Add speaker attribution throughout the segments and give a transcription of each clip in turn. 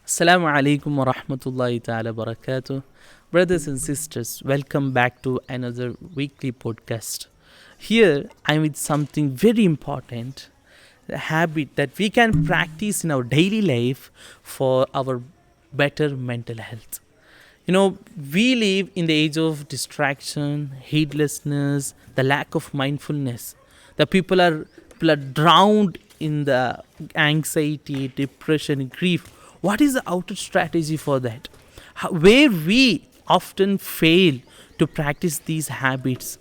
Speaker 1: Assalamu alaikum wa rahmatullahi ta'ala barakatuh. Brothers and sisters, welcome back to another weekly podcast. Here I'm with something very important, a habit that we can practice in our daily life for our better mental health. We live in the age of distraction, heedlessness, the lack of mindfulness. The people are drowned in the anxiety, depression, grief. What is the outer strategy for that? Where we often fail to practice these habits.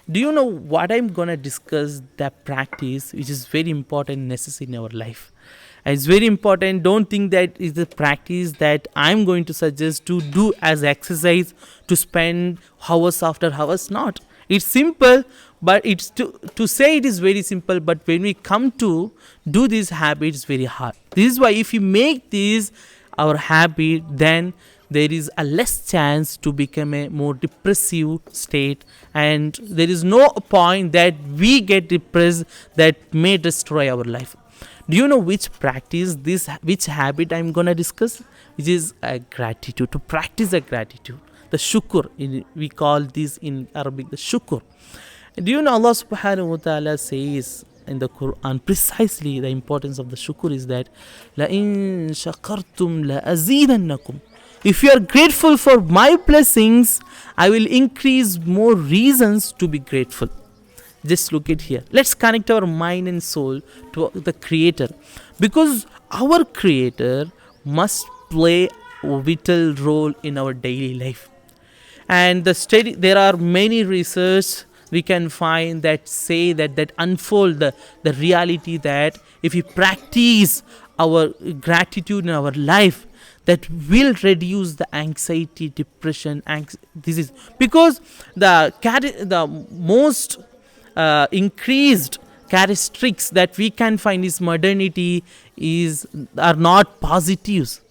Speaker 1: Do you know what I'm gonna discuss? That practice, which is very important, necessary in our life. It's very important. Don't think that is the practice that I'm going to suggest to do as exercise to spend hours after hours. Not. It's simple, but it's to say it is very simple. But when we come to do this habit, it's very hard. This is why if we make this our habit, then there is a less chance to become a more depressive state, and there is no point that we get depressed that may destroy our life. Do you know which habit I'm gonna discuss? Which is a gratitude. To practice a gratitude, the shukr. We call this in Arabic the shukr. Do you know Allah Subhanahu wa Taala says in the Quran precisely the importance of the shukr is that la in shakartum la azidannakum. If you are grateful for my blessings, I will increase more reasons to be grateful. Just look at here. Let's connect our mind and soul to the Creator, because our Creator must play a vital role in our daily life. And there are many research we can find that say that unfold the reality that if we practice our gratitude in our life, that will reduce the anxiety, depression. This is because the most increased characteristics that we can find is modernity are not positives.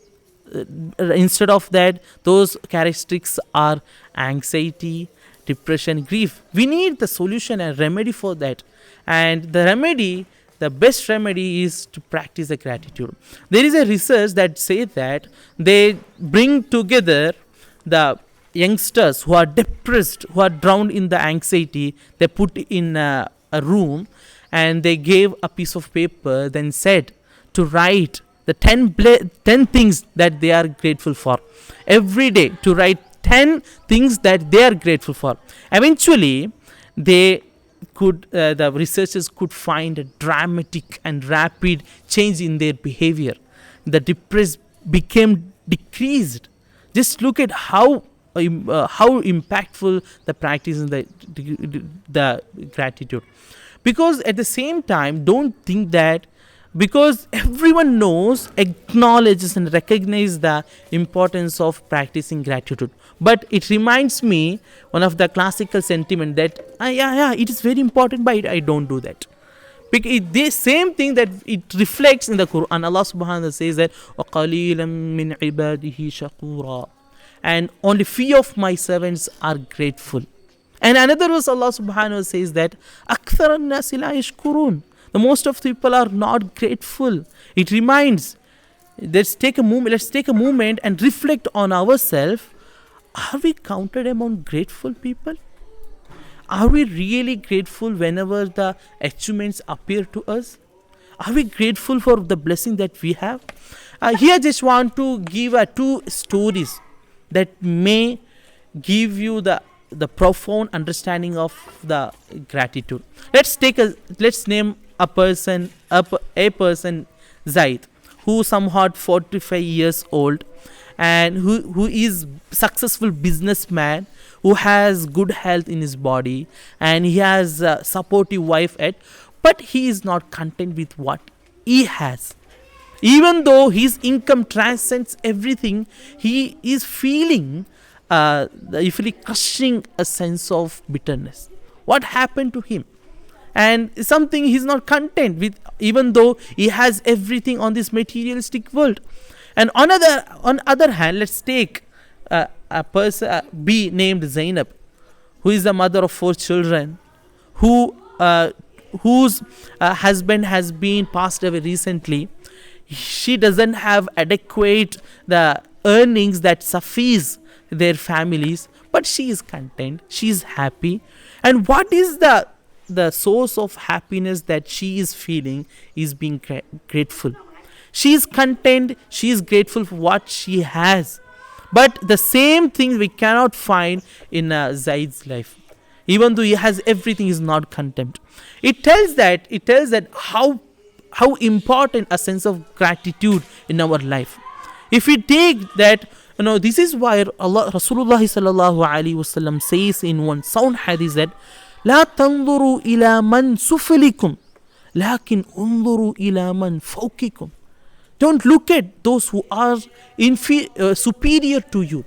Speaker 1: Instead of that, those characteristics are anxiety, depression, grief. We need the solution and remedy for that, and the best remedy is to practice the gratitude. There is a research that says that they bring together the youngsters who are depressed, who are drowned in the anxiety. They put in a room, and they gave a piece of paper, then said to write the 10 things that they are grateful for. Every day to write 10 things that they are grateful for. Eventually, the researchers could find a dramatic and rapid change in their behavior. The depressed became decreased. Just look at how impactful the practice in the gratitude. Because at the same time, don't think that because everyone knows, acknowledges and recognizes the importance of practicing gratitude. But it reminds me one of the classical sentiment that yeah, it is very important, but I don't do that. Because the same thing that it reflects in the Quran. Allah subhanahu wa ta'ala says that وَقَلِيلًا مِّنْ عِبَادِهِ شَكُورًا, and only few of my servants are grateful. And another verse Allah subhanahu wa ta'ala says that أَكْثَرَ النَّاسِ لَا يَشْكُرُونَ, the most of the people are not grateful. It reminds, let's take a moment and reflect on ourselves. Are we counted among grateful people? Are we really grateful whenever the achievements appear to us? Are we grateful for the blessing that we have? Here I just want to give two stories that may give you the profound understanding of the gratitude. Let's name a person Zaid, who somewhat 45 years old, and who is successful businessman, who has good health in his body, and he has a supportive wife but he is not content with what he has. Even though his income transcends everything, he is feeling crushing a sense of bitterness. What happened to him? And something he's not content with, even though he has everything on this materialistic world. And on other hand, let's take a person B named Zainab, who is the mother of 4 children, whose husband has been passed away recently. she doesn't have adequate the earnings that suffice their families, but she is content, she is happy. And what is the source of happiness that she is feeling is being grateful. She is content, she is grateful for what she has. But the same thing we cannot find in Zaid's life. Even though he has everything, he is not content. It tells that how important a sense of gratitude in our life. If we take that, this is why Rasulullah sallallahu alaihi wasallam says in one sound hadith that لا تنظروا إلى من سفلكم لكن انظروا إلى من فوقكم. Don't look at those who are superior to you.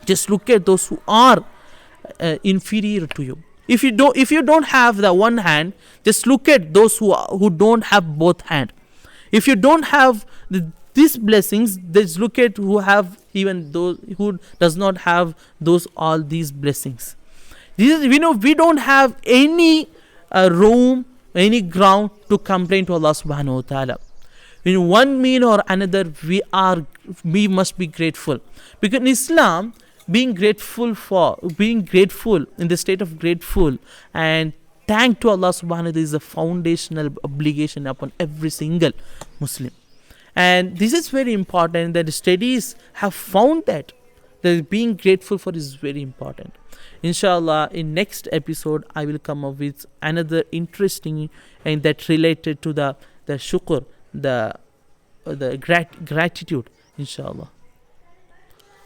Speaker 1: Just look at those who are inferior to you. If you don't have the one hand, just look at those who don't have both hand. If you don't have these blessings, just look at who have even those who does not have all these blessings. We don't have any room, any ground to complain to Allah subhanahu wa ta'ala. In one mean or another, we must be grateful. Because in Islam, being grateful in the state of grateful and thank to Allah subhanahu wa ta'ala is a foundational obligation upon every single Muslim. And this is very important, that studies have found that being grateful for is very important. Inshallah, in next episode, I will come up with another interesting and that related to the shukr, the gratitude, inshallah.